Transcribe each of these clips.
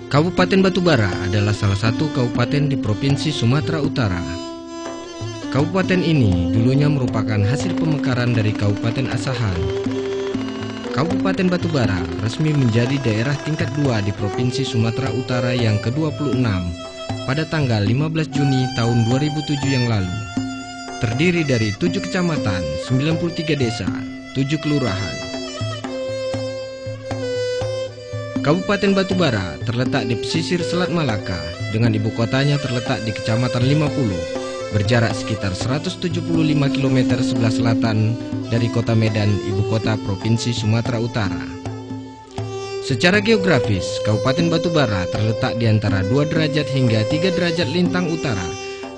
Kabupaten Batubara adalah salah satu kabupaten di Provinsi Sumatera Utara. Kabupaten ini dulunya merupakan hasil pemekaran dari Kabupaten Asahan. Kabupaten Batubara resmi menjadi daerah tingkat 2 di Provinsi Sumatera Utara yang ke-26 pada tanggal 15 Juni tahun 2007 yang lalu. Terdiri dari 7 kecamatan, 93 desa, 7 kelurahan. Kabupaten Batubara terletak di pesisir Selat Malaka dengan ibu kotanya terletak di Kecamatan 50, berjarak sekitar 175 km sebelah selatan dari Kota Medan, ibu kota Provinsi Sumatera Utara. Secara geografis, Kabupaten Batubara terletak di antara 2 derajat hingga 3 derajat lintang utara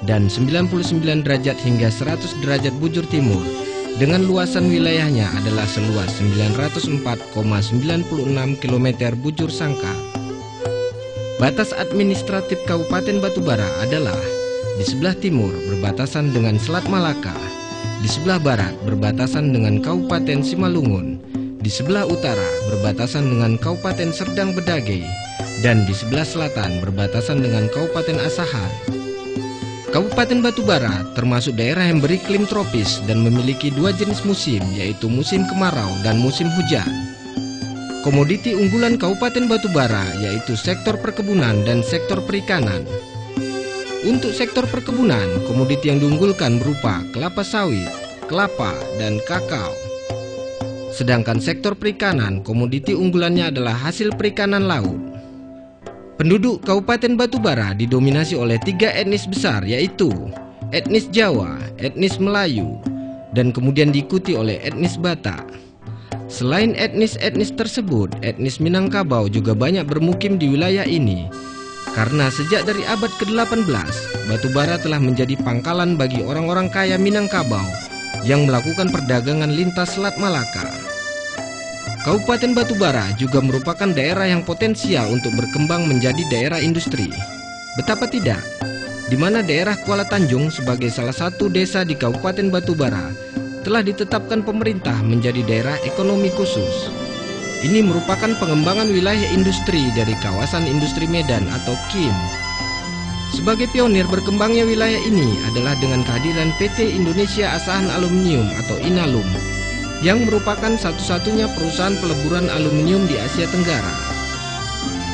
dan 99 derajat hingga 100 derajat bujur timur, dengan luasan wilayahnya adalah seluas 904,96 km bujur sangkar. Batas administratif Kabupaten Batubara adalah di sebelah timur berbatasan dengan Selat Malaka, di sebelah barat berbatasan dengan Kabupaten Simalungun, di sebelah utara berbatasan dengan Kabupaten Serdang Bedage, dan di sebelah selatan berbatasan dengan Kabupaten Asahan. Kabupaten Batubara termasuk daerah yang beriklim tropis dan memiliki 2 jenis musim, yaitu musim kemarau dan musim hujan. Komoditi unggulan Kabupaten Batubara yaitu sektor perkebunan dan sektor perikanan. Untuk sektor perkebunan, komoditi yang diunggulkan berupa kelapa sawit, kelapa, dan kakao. Sedangkan sektor perikanan, komoditi unggulannya adalah hasil perikanan laut. Penduduk Kabupaten Batubara didominasi oleh 3 etnis besar, yaitu etnis Jawa, etnis Melayu, dan kemudian diikuti oleh etnis Batak. Selain etnis-etnis tersebut, etnis Minangkabau juga banyak bermukim di wilayah ini. Karena sejak dari abad ke-18, Batubara telah menjadi pangkalan bagi orang-orang kaya Minangkabau yang melakukan perdagangan lintas Selat Malaka. Kabupaten Batubara juga merupakan daerah yang potensial untuk berkembang menjadi daerah industri. Betapa tidak, di mana daerah Kuala Tanjung sebagai salah satu desa di Kabupaten Batubara telah ditetapkan pemerintah menjadi daerah ekonomi khusus. Ini merupakan pengembangan wilayah industri dari kawasan industri Medan atau KIM. Sebagai pionir berkembangnya wilayah ini adalah dengan kehadiran PT Indonesia Asahan Aluminium atau Inalum, yang merupakan satu-satunya perusahaan peleburan aluminium di Asia Tenggara.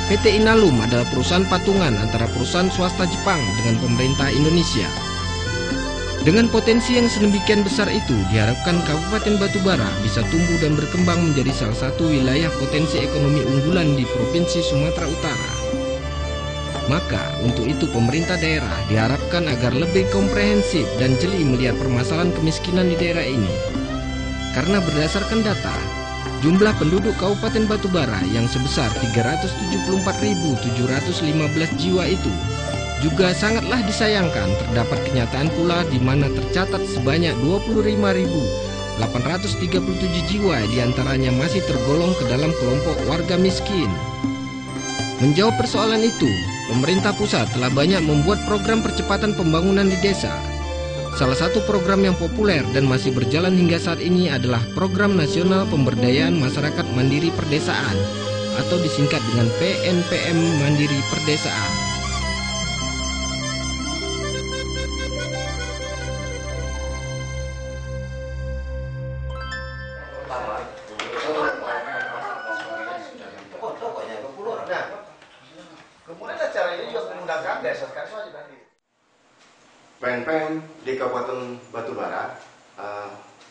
PT Inalum adalah perusahaan patungan antara perusahaan swasta Jepang dengan pemerintah Indonesia. Dengan potensi yang sedemikian besar itu, diharapkan Kabupaten Batubara bisa tumbuh dan berkembang menjadi salah satu wilayah potensi ekonomi unggulan di Provinsi Sumatera Utara. Maka, untuk itu pemerintah daerah diharapkan agar lebih komprehensif dan jeli melihat permasalahan kemiskinan di daerah ini. Karena berdasarkan data, jumlah penduduk Kabupaten Batubara yang sebesar 374.715 jiwa itu juga sangatlah disayangkan. Terdapat kenyataan pula di mana tercatat sebanyak 25.837 jiwa diantaranya masih tergolong ke dalam kelompok warga miskin. Menjawab persoalan itu, pemerintah pusat telah banyak membuat program percepatan pembangunan di desa. Salah satu program yang populer dan masih berjalan hingga saat ini adalah Program Nasional Pemberdayaan Masyarakat Mandiri Perdesaan atau disingkat dengan PNPM Mandiri Perdesaan. Kemudian acara ini juga mengundangkan desa sekarang saja tadi. PNPM di Kabupaten Batubara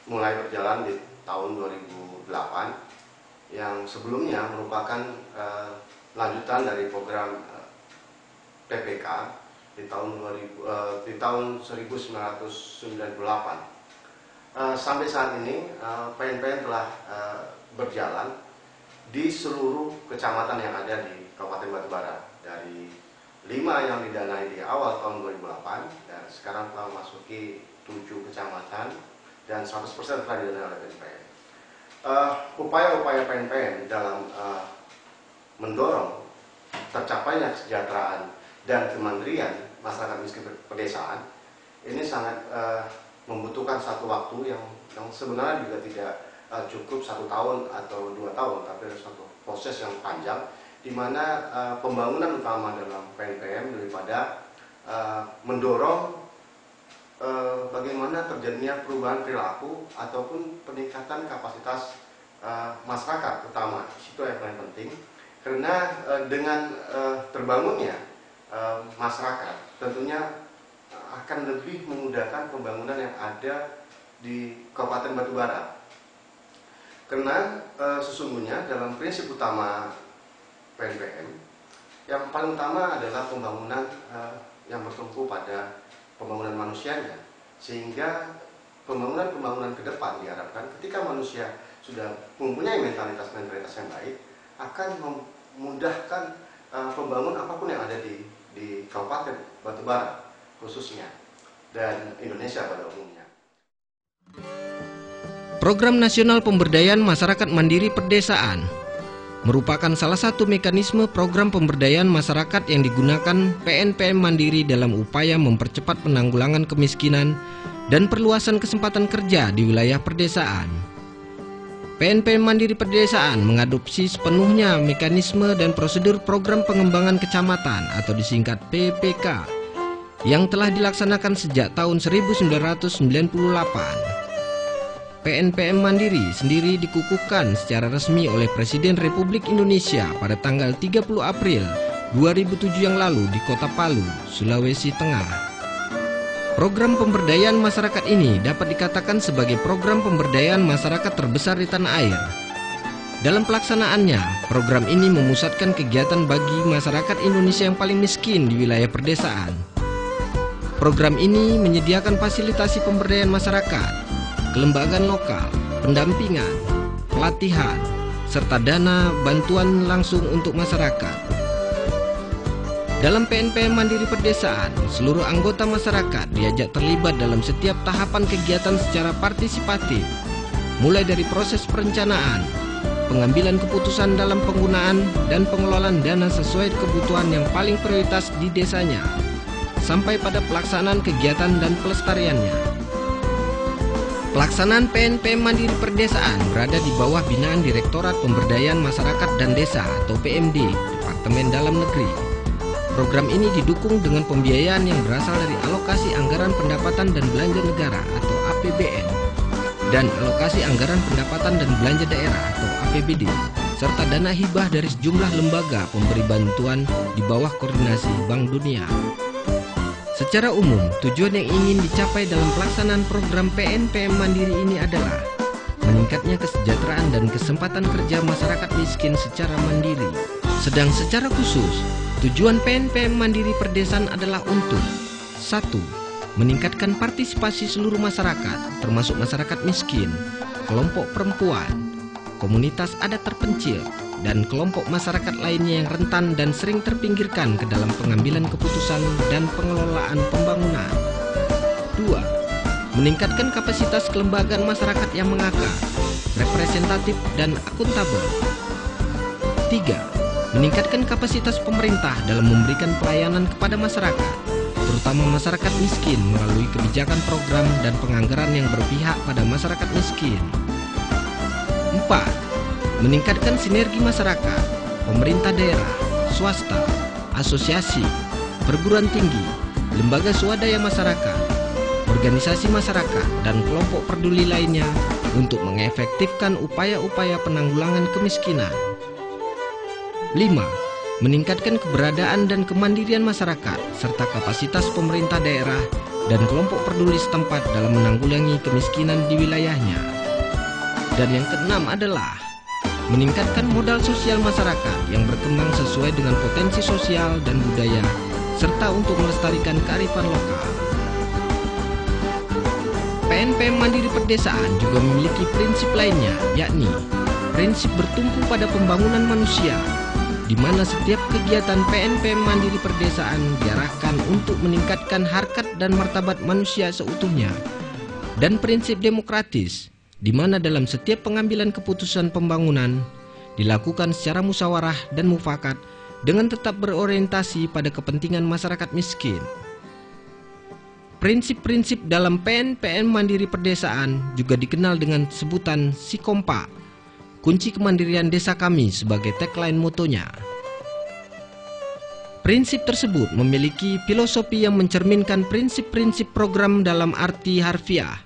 mulai berjalan di tahun 2008, yang sebelumnya merupakan lanjutan dari program PPK di tahun 1998. Sampai saat ini PNPM telah berjalan di seluruh kecamatan yang ada di Kabupaten Batubara, dari 5 yang didanai di awal tahun 2008 dan sekarang telah memasuki 7 kecamatan dan 100% telah didanai oleh PNPM. Upaya-upaya PNPM dalam mendorong tercapainya kesejahteraan dan kemandirian masyarakat miskin pedesaan ini sangat membutuhkan satu waktu yang sebenarnya juga tidak cukup 1 tahun atau 2 tahun, tapi ada suatu proses yang panjang di mana pembangunan utama dalam PNPM daripada mendorong bagaimana terjadinya perubahan perilaku ataupun peningkatan kapasitas masyarakat utama. Itu yang paling penting, karena dengan terbangunnya masyarakat tentunya akan lebih memudahkan pembangunan yang ada di Kabupaten Batubara. Karena sesungguhnya dalam prinsip utama PNPM yang paling utama adalah pembangunan yang bertumpu pada pembangunan manusianya, sehingga pembangunan ke depan diharapkan ketika manusia sudah mempunyai mentalitas yang baik akan memudahkan pembangunan apapun yang ada di Kabupaten Batubara khususnya dan Indonesia pada umumnya. Program Nasional Pemberdayaan Masyarakat Mandiri Perdesaan merupakan salah satu mekanisme program pemberdayaan masyarakat yang digunakan PNPM Mandiri dalam upaya mempercepat penanggulangan kemiskinan dan perluasan kesempatan kerja di wilayah perdesaan. PNPM Mandiri Perdesaan mengadopsi sepenuhnya mekanisme dan prosedur program pengembangan kecamatan atau disingkat PPK yang telah dilaksanakan sejak tahun 1998. PNPM Mandiri sendiri dikukuhkan secara resmi oleh Presiden Republik Indonesia pada tanggal 30 April 2007 yang lalu di Kota Palu, Sulawesi Tengah. Program pemberdayaan masyarakat ini dapat dikatakan sebagai program pemberdayaan masyarakat terbesar di tanah air. Dalam pelaksanaannya, program ini memusatkan kegiatan bagi masyarakat Indonesia yang paling miskin di wilayah perdesaan. Program ini menyediakan fasilitasi pemberdayaan masyarakat, kelembagaan lokal, pendampingan, pelatihan, serta dana bantuan langsung untuk masyarakat. Dalam PNPM Mandiri Perdesaan, seluruh anggota masyarakat diajak terlibat dalam setiap tahapan kegiatan secara partisipatif, mulai dari proses perencanaan, pengambilan keputusan dalam penggunaan dan pengelolaan dana sesuai kebutuhan yang paling prioritas di desanya, sampai pada pelaksanaan kegiatan dan pelestariannya. Pelaksanaan PNPM Mandiri Perdesaan berada di bawah binaan Direktorat Pemberdayaan Masyarakat dan Desa atau PMD, Departemen Dalam Negeri. Program ini didukung dengan pembiayaan yang berasal dari alokasi anggaran pendapatan dan belanja negara atau APBN dan alokasi anggaran pendapatan dan belanja daerah atau APBD, serta dana hibah dari sejumlah lembaga pemberi bantuan di bawah koordinasi Bank Dunia. Secara umum, tujuan yang ingin dicapai dalam pelaksanaan program PNPM Mandiri ini adalah meningkatnya kesejahteraan dan kesempatan kerja masyarakat miskin secara mandiri. Sedang secara khusus, tujuan PNPM Mandiri Perdesaan adalah untuk 1. Meningkatkan partisipasi seluruh masyarakat, termasuk masyarakat miskin, kelompok perempuan, komunitas adat terpencil, dan kelompok masyarakat lainnya yang rentan dan sering terpinggirkan ke dalam pengambilan keputusan dan pengelolaan pembangunan. 2. Meningkatkan kapasitas kelembagaan masyarakat yang mengakar, representatif, dan akuntabel. 3. Meningkatkan kapasitas pemerintah dalam memberikan pelayanan kepada masyarakat, terutama masyarakat miskin melalui kebijakan program dan penganggaran yang berpihak pada masyarakat miskin. 4. Meningkatkan sinergi masyarakat, pemerintah daerah, swasta, asosiasi, perguruan tinggi, lembaga swadaya masyarakat, organisasi masyarakat, dan kelompok peduli lainnya untuk mengefektifkan upaya-upaya penanggulangan kemiskinan. 5. Meningkatkan keberadaan dan kemandirian masyarakat serta kapasitas pemerintah daerah dan kelompok peduli setempat dalam menanggulangi kemiskinan di wilayahnya. Dan yang keenam adalah meningkatkan modal sosial masyarakat yang berkembang sesuai dengan potensi sosial dan budaya, serta untuk melestarikan kearifan lokal. PNPM Mandiri Perdesaan juga memiliki prinsip lainnya, yakni prinsip bertumpu pada pembangunan manusia, di mana setiap kegiatan PNPM Mandiri Perdesaan diarahkan untuk meningkatkan harkat dan martabat manusia seutuhnya, dan prinsip demokratis, di mana dalam setiap pengambilan keputusan pembangunan dilakukan secara musyawarah dan mufakat dengan tetap berorientasi pada kepentingan masyarakat miskin. Prinsip-prinsip dalam PNPM Mandiri Perdesaan juga dikenal dengan sebutan Si Kompak, kunci kemandirian desa kami sebagai tagline motonya. Prinsip tersebut memiliki filosofi yang mencerminkan prinsip-prinsip program dalam arti harfiah.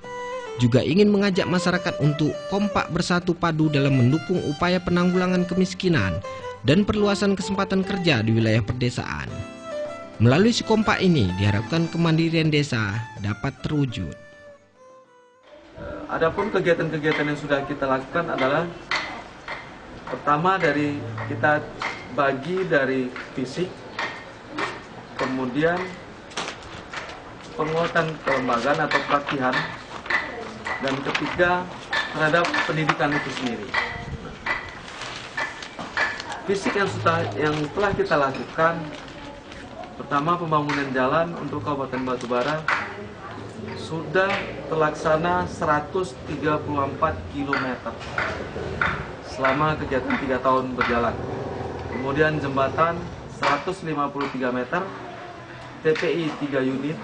Juga ingin mengajak masyarakat untuk kompak bersatu padu dalam mendukung upaya penanggulangan kemiskinan dan perluasan kesempatan kerja di wilayah perdesaan. Melalui si kompak ini diharapkan kemandirian desa dapat terwujud. Adapun kegiatan-kegiatan yang sudah kita lakukan adalah pertama dari kita bagi dari fisik, kemudian penguatan kelembagaan atau pelatihan, dan ketiga terhadap pendidikan itu sendiri. Fisik yang telah kita lakukan, pertama pembangunan jalan untuk Kabupaten Batubara sudah terlaksana 134 km selama kegiatan 3 tahun berjalan. Kemudian jembatan 153 meter, TPI 3 unit,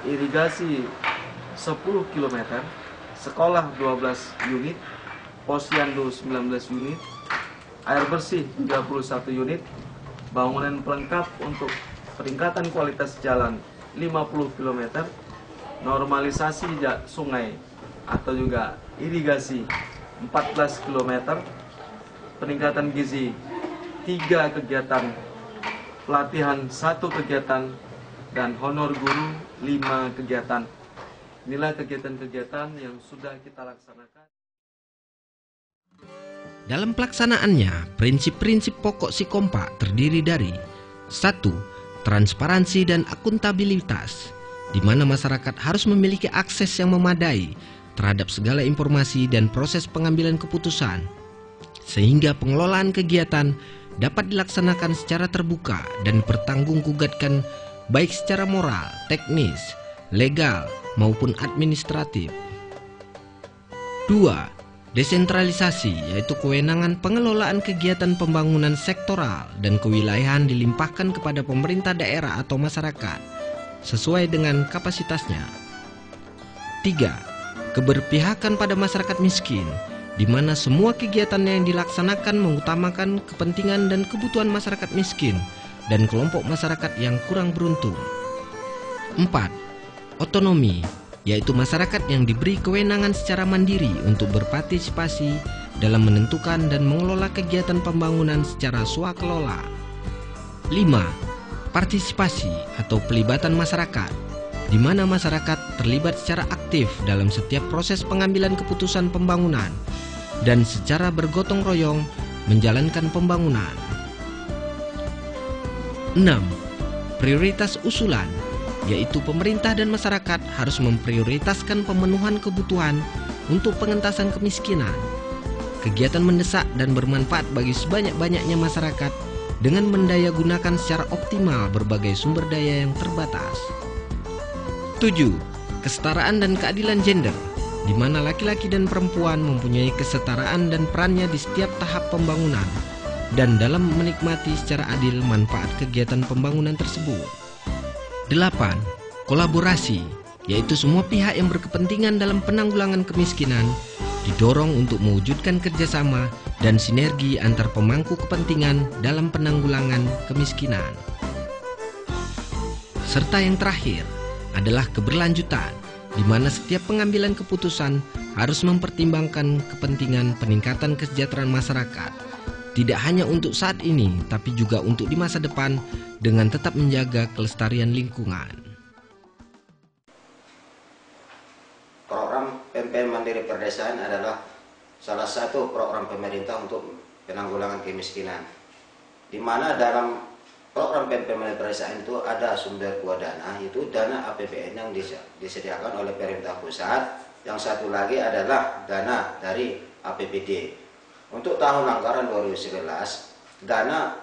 irigasi 10 km, sekolah 12 unit, posyandu 19 unit, air bersih 31 unit, bangunan pelengkap untuk peningkatan kualitas jalan 50 km, normalisasi sungai atau juga irigasi 14 km, peningkatan gizi 3 kegiatan, pelatihan 1 kegiatan, dan honor guru 5 kegiatan. Inilah kegiatan-kegiatan yang sudah kita laksanakan. Dalam pelaksanaannya, prinsip-prinsip pokok si kompak terdiri dari 1. Transparansi dan akuntabilitas, di mana masyarakat harus memiliki akses yang memadai terhadap segala informasi dan proses pengambilan keputusan, sehingga pengelolaan kegiatan dapat dilaksanakan secara terbuka dan bertanggung-gugatkan baik secara moral, teknis, legal, maupun administratif. 2. Desentralisasi, yaitu kewenangan pengelolaan kegiatan pembangunan sektoral dan kewilayahan dilimpahkan kepada pemerintah daerah atau masyarakat sesuai dengan kapasitasnya. 3. Keberpihakan pada masyarakat miskin, di mana semua kegiatan yang dilaksanakan mengutamakan kepentingan dan kebutuhan masyarakat miskin dan kelompok masyarakat yang kurang beruntung. 4. Otonomi, yaitu masyarakat yang diberi kewenangan secara mandiri untuk berpartisipasi dalam menentukan dan mengelola kegiatan pembangunan secara swakelola. 5. Partisipasi atau pelibatan masyarakat, di mana masyarakat terlibat secara aktif dalam setiap proses pengambilan keputusan pembangunan dan secara bergotong royong menjalankan pembangunan. 6. Prioritas usulan, yaitu pemerintah dan masyarakat harus memprioritaskan pemenuhan kebutuhan untuk pengentasan kemiskinan. Kegiatan mendesak dan bermanfaat bagi sebanyak-banyaknya masyarakat dengan mendayagunakan secara optimal berbagai sumber daya yang terbatas. 7. Kesetaraan dan keadilan gender, di mana laki-laki dan perempuan mempunyai kesetaraan dan perannya di setiap tahap pembangunan dan dalam menikmati secara adil manfaat kegiatan pembangunan tersebut. 8. Kolaborasi, yaitu semua pihak yang berkepentingan dalam penanggulangan kemiskinan didorong untuk mewujudkan kerjasama dan sinergi antar pemangku kepentingan dalam penanggulangan kemiskinan. Serta yang terakhir adalah keberlanjutan, di mana setiap pengambilan keputusan harus mempertimbangkan kepentingan peningkatan kesejahteraan masyarakat, tidak hanya untuk saat ini, tapi juga untuk di masa depan dengan tetap menjaga kelestarian lingkungan. Program PMPM Mandiri Perdesaan adalah salah satu program pemerintah untuk penanggulangan kemiskinan, di mana dalam program PMPM Mandiri Perdesaan itu ada sumber dua dana, yaitu dana APBN yang disediakan oleh pemerintah pusat, yang satu lagi adalah dana dari APBD. Untuk tahun anggaran 2011, dana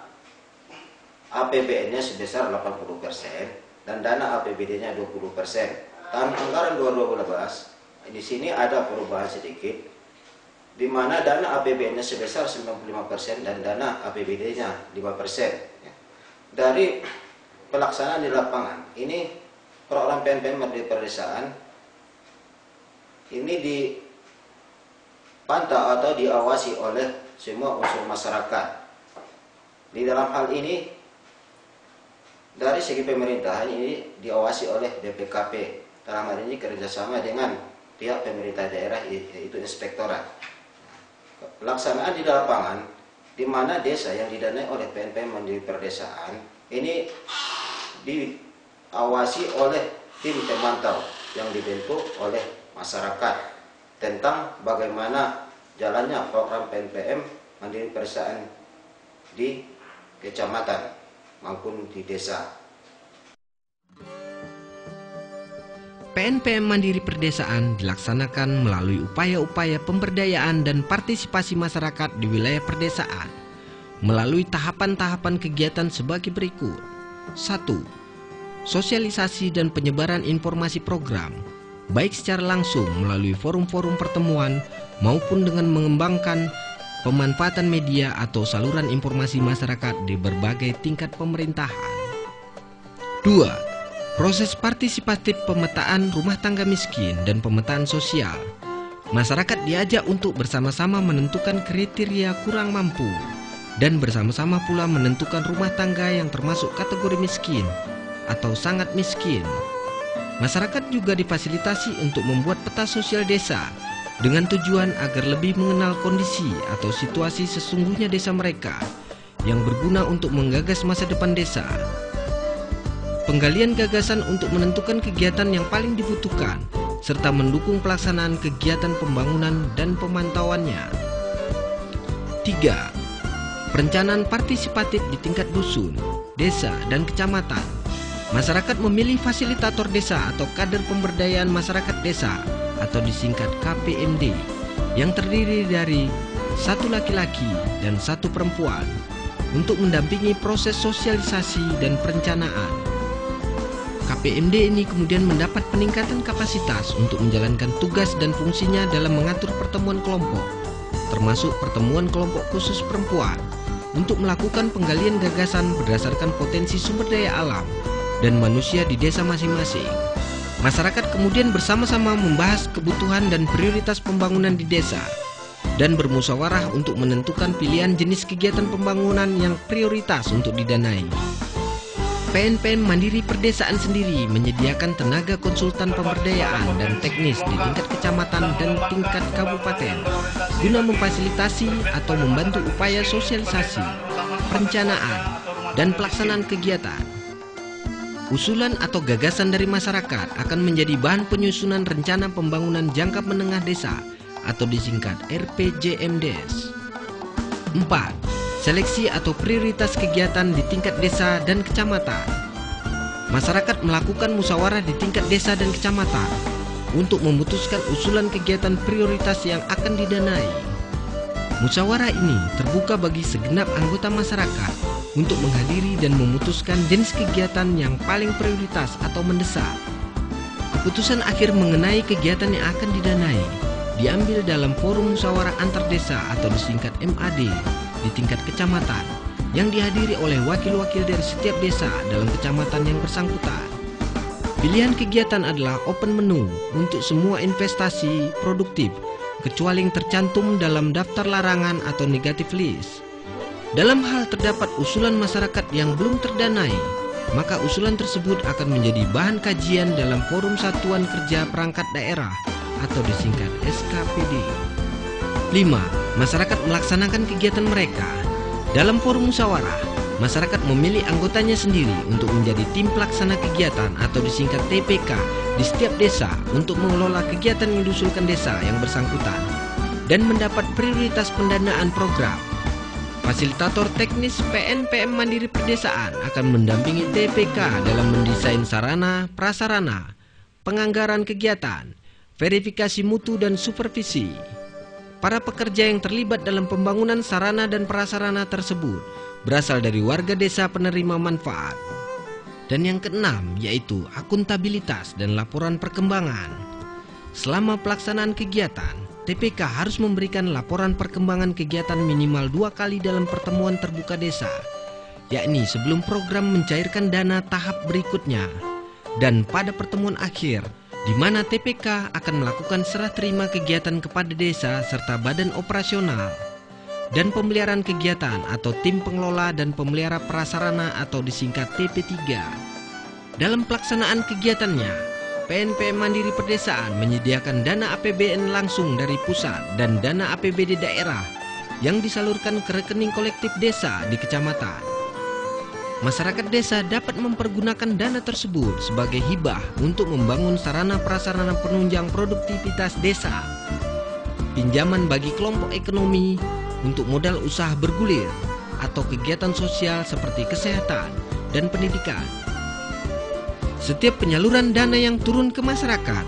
APBN-nya sebesar 80% dan dana APBD-nya 20%. Tahun anggaran 2012, di sini ada perubahan sedikit, di mana dana APBN-nya sebesar 95% dan dana APBD-nya 5%. Dari pelaksanaan di lapangan, ini program PMPM Mandiri Perdesaan ini dipantau atau diawasi oleh semua unsur masyarakat. Di dalam hal ini, dari segi pemerintahan ini diawasi oleh BPKP, dalam hal ini kerjasama dengan pihak pemerintah daerah, yaitu inspektorat. Pelaksanaan di lapangan, di mana desa yang didanai oleh PNPM Mandiri Perdesaan ini diawasi oleh tim pemantau yang dibentuk oleh masyarakat tentang bagaimana jalannya program PNPM Mandiri Perdesaan di kecamatan maupun di desa. PNPM Mandiri Perdesaan dilaksanakan melalui upaya-upaya pemberdayaan dan partisipasi masyarakat di wilayah perdesaan melalui tahapan-tahapan kegiatan sebagai berikut. 1. Sosialisasi dan penyebaran informasi program, baik secara langsung melalui forum-forum pertemuan maupun dengan mengembangkan pemanfaatan media atau saluran informasi masyarakat di berbagai tingkat pemerintahan. 2. Proses partisipatif pemetaan rumah tangga miskin dan pemetaan sosial. Masyarakat diajak untuk bersama-sama menentukan kriteria kurang mampu dan bersama-sama pula menentukan rumah tangga yang termasuk kategori miskin atau sangat miskin. Masyarakat juga difasilitasi untuk membuat peta sosial desa dengan tujuan agar lebih mengenal kondisi atau situasi sesungguhnya desa mereka yang berguna untuk menggagas masa depan desa. Penggalian gagasan untuk menentukan kegiatan yang paling dibutuhkan serta mendukung pelaksanaan kegiatan pembangunan dan pemantauannya. 3. Perencanaan partisipatif di tingkat dusun, desa, dan kecamatan. Masyarakat memilih fasilitator desa atau kader pemberdayaan masyarakat desa atau disingkat KPMD yang terdiri dari 1 laki-laki dan 1 perempuan untuk mendampingi proses sosialisasi dan perencanaan. KPMD ini kemudian mendapat peningkatan kapasitas untuk menjalankan tugas dan fungsinya dalam mengatur pertemuan kelompok, termasuk pertemuan kelompok khusus perempuan, untuk melakukan penggalian gagasan berdasarkan potensi sumber daya alam dan manusia di desa masing-masing. Masyarakat kemudian bersama-sama membahas kebutuhan dan prioritas pembangunan di desa dan bermusyawarah untuk menentukan pilihan jenis kegiatan pembangunan yang prioritas untuk didanai. PNPM Mandiri Perdesaan sendiri menyediakan tenaga konsultan pemberdayaan dan teknis di tingkat kecamatan dan tingkat kabupaten guna memfasilitasi atau membantu upaya sosialisasi, perencanaan, dan pelaksanaan kegiatan. Usulan atau gagasan dari masyarakat akan menjadi bahan penyusunan rencana pembangunan jangka menengah desa atau disingkat RPJMDes. 4. Seleksi atau prioritas kegiatan di tingkat desa dan kecamatan. Masyarakat melakukan musyawarah di tingkat desa dan kecamatan untuk memutuskan usulan kegiatan prioritas yang akan didanai. Musyawarah ini terbuka bagi segenap anggota masyarakat untuk menghadiri dan memutuskan jenis kegiatan yang paling prioritas atau mendesak. Keputusan akhir mengenai kegiatan yang akan didanai diambil dalam forum musyawarah antar desa atau disingkat MAD di tingkat kecamatan yang dihadiri oleh wakil-wakil dari setiap desa dalam kecamatan yang bersangkutan. Pilihan kegiatan adalah open menu untuk semua investasi produktif kecuali yang tercantum dalam daftar larangan atau negative list. Dalam hal terdapat usulan masyarakat yang belum terdanai, maka usulan tersebut akan menjadi bahan kajian dalam forum satuan kerja perangkat daerah atau disingkat SKPD. 5. Masyarakat melaksanakan kegiatan mereka. Dalam forum musyawarah, masyarakat memilih anggotanya sendiri untuk menjadi tim pelaksana kegiatan atau disingkat TPK di setiap desa untuk mengelola kegiatan yang diusulkan desa yang bersangkutan dan mendapat prioritas pendanaan program. Fasilitator teknis PNPM Mandiri Perdesaan akan mendampingi TPK dalam mendesain sarana, prasarana, penganggaran kegiatan, verifikasi mutu dan supervisi. Para pekerja yang terlibat dalam pembangunan sarana dan prasarana tersebut berasal dari warga desa penerima manfaat. Dan yang keenam yaitu akuntabilitas dan laporan perkembangan. Selama pelaksanaan kegiatan, TPK harus memberikan laporan perkembangan kegiatan minimal 2 kali dalam pertemuan terbuka desa, yakni sebelum program mencairkan dana tahap berikutnya, dan pada pertemuan akhir, di mana TPK akan melakukan serah terima kegiatan kepada desa serta badan operasional. dan pemeliharaan kegiatan atau tim pengelola dan pemelihara prasarana atau disingkat TP3. Dalam pelaksanaan kegiatannya, PNPM Mandiri Perdesaan menyediakan dana APBN langsung dari pusat dan dana APBD daerah yang disalurkan ke rekening kolektif desa di kecamatan. Masyarakat desa dapat mempergunakan dana tersebut sebagai hibah untuk membangun sarana prasarana penunjang produktivitas desa, pinjaman bagi kelompok ekonomi untuk modal usaha bergulir, atau kegiatan sosial seperti kesehatan dan pendidikan. Setiap penyaluran dana yang turun ke masyarakat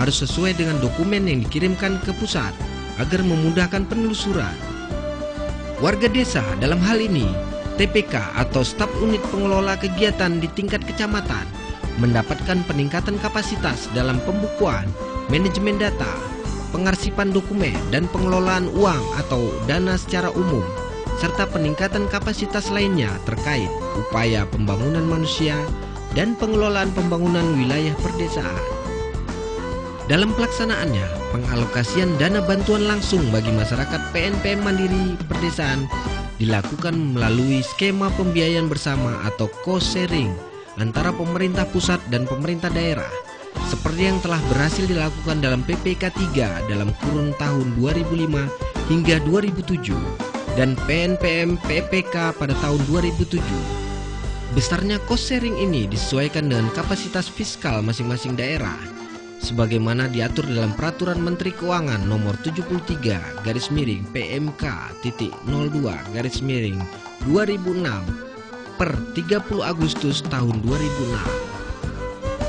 harus sesuai dengan dokumen yang dikirimkan ke pusat agar memudahkan penelusuran. Warga desa dalam hal ini TPK atau staf unit pengelola kegiatan di tingkat kecamatan mendapatkan peningkatan kapasitas dalam pembukuan, manajemen data, pengarsipan dokumen dan pengelolaan uang atau dana secara umum, serta peningkatan kapasitas lainnya terkait upaya pembangunan manusia dan pengelolaan pembangunan wilayah perdesaan. Dalam pelaksanaannya, pengalokasian dana bantuan langsung bagi masyarakat PNPM Mandiri Perdesaan dilakukan melalui skema pembiayaan bersama atau cost sharing antara pemerintah pusat dan pemerintah daerah, seperti yang telah berhasil dilakukan dalam PPK 3 dalam kurun tahun 2005 hingga 2007 dan PNPM PPK pada tahun 2007. Besarnya cost sharing ini disesuaikan dengan kapasitas fiskal masing-masing daerah, sebagaimana diatur dalam Peraturan Menteri Keuangan Nomor 73/PMK.02/2006 per 30 Agustus tahun 2006.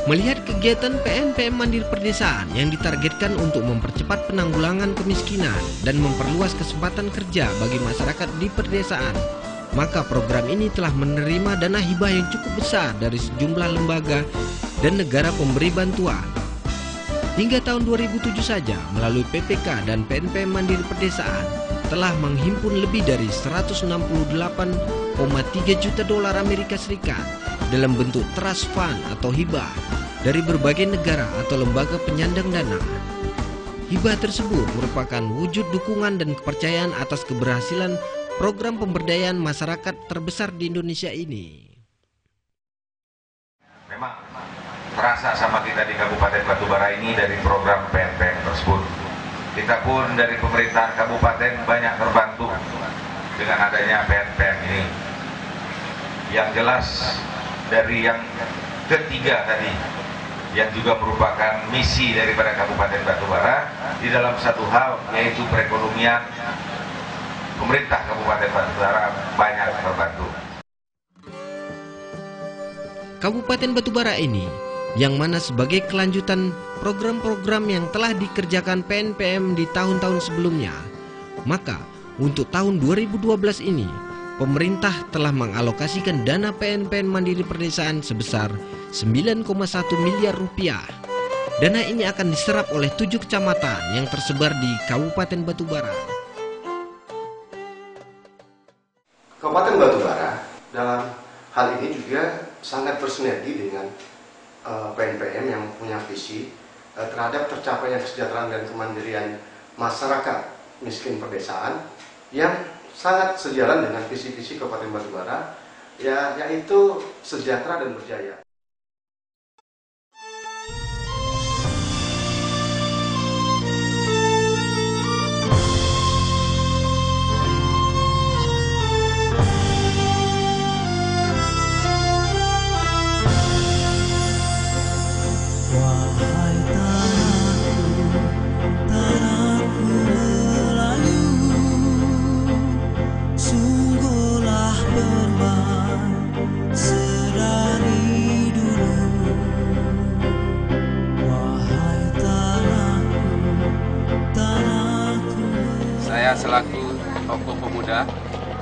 Melihat kegiatan PNPM Mandiri Perdesaan yang ditargetkan untuk mempercepat penanggulangan kemiskinan dan memperluas kesempatan kerja bagi masyarakat di perdesaan, maka program ini telah menerima dana hibah yang cukup besar dari sejumlah lembaga dan negara pemberi bantuan. Hingga tahun 2007 saja, melalui PPK dan PNPM Mandiri Perdesaan telah menghimpun lebih dari 168,3 juta dolar Amerika Serikat dalam bentuk trust fund atau hibah dari berbagai negara atau lembaga penyandang dana. Hibah tersebut merupakan wujud dukungan dan kepercayaan atas keberhasilan program pemberdayaan masyarakat terbesar di Indonesia ini. Memang terasa sama kita di Kabupaten Batubara ini dari program PNPM tersebut. Kita pun dari pemerintahan kabupaten banyak terbantu dengan adanya PNPM ini. Yang jelas dari yang ketiga tadi, yang juga merupakan misi daripada Kabupaten Batubara di dalam satu hal, yaitu perekonomian, pemerintah Kabupaten Batubara banyak terbantu. Kabupaten Batubara ini yang mana sebagai kelanjutan program-program yang telah dikerjakan PNPM di tahun-tahun sebelumnya. Maka untuk tahun 2012 ini pemerintah telah mengalokasikan dana PNPM Mandiri Perdesaan sebesar 9,1 miliar rupiah. Dana ini akan diserap oleh 7 kecamatan yang tersebar di Kabupaten Batubara. Kabupaten Batubara dalam hal ini juga sangat bersinergi dengan PNPM yang punya visi terhadap tercapainya kesejahteraan dan kemandirian masyarakat miskin perdesaan yang sangat sejalan dengan visi-visi Kabupaten Batubara, yaitu sejahtera dan berjaya. Selaku tokoh pemuda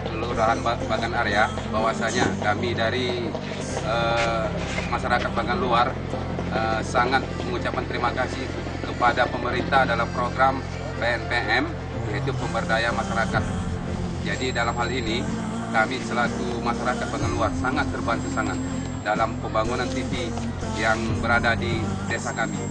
Kelurahan Bagan Area, bahwasanya kami dari masyarakat Bagan Luar sangat mengucapkan terima kasih kepada pemerintah dalam program PNPM, yaitu pemberdayaan masyarakat. Jadi dalam hal ini kami selaku masyarakat Bagan Luar sangat terbantu dalam pembangunan TV yang berada di desa kami.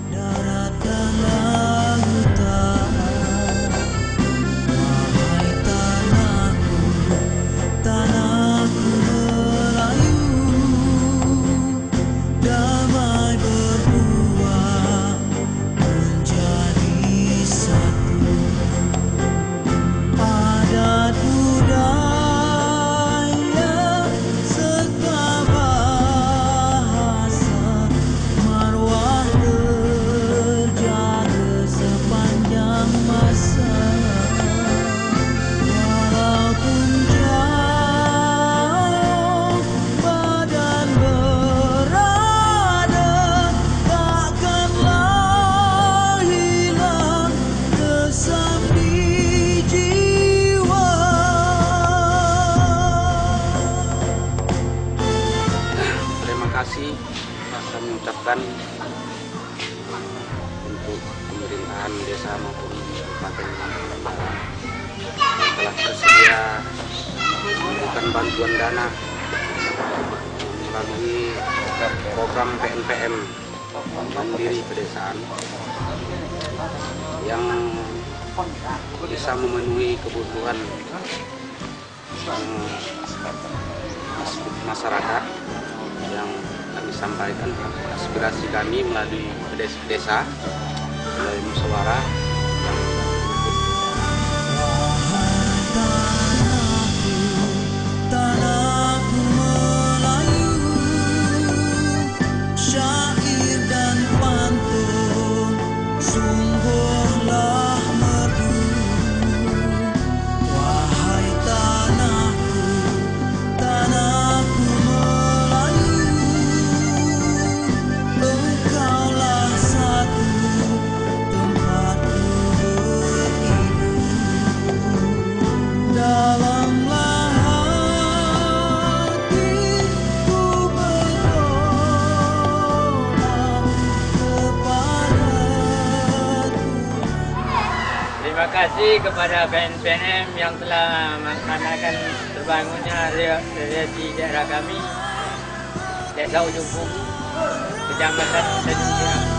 masukan untuk pemerintahan desa maupun Kabupaten Barat telah tersedia memberikan bantuan dana melalui program PNPM Mandiri Pedesaan yang bisa memenuhi kebutuhan masyarakat yang kami sampaikan aspirasi kami melalui desa, melalui musyawarah yang terima kasih kepada PNPM yang telah melaksanakan terbangunnya rekreasi daerah kami, Desa Ujung Kubu, Kecamatan Tanjung Pinang.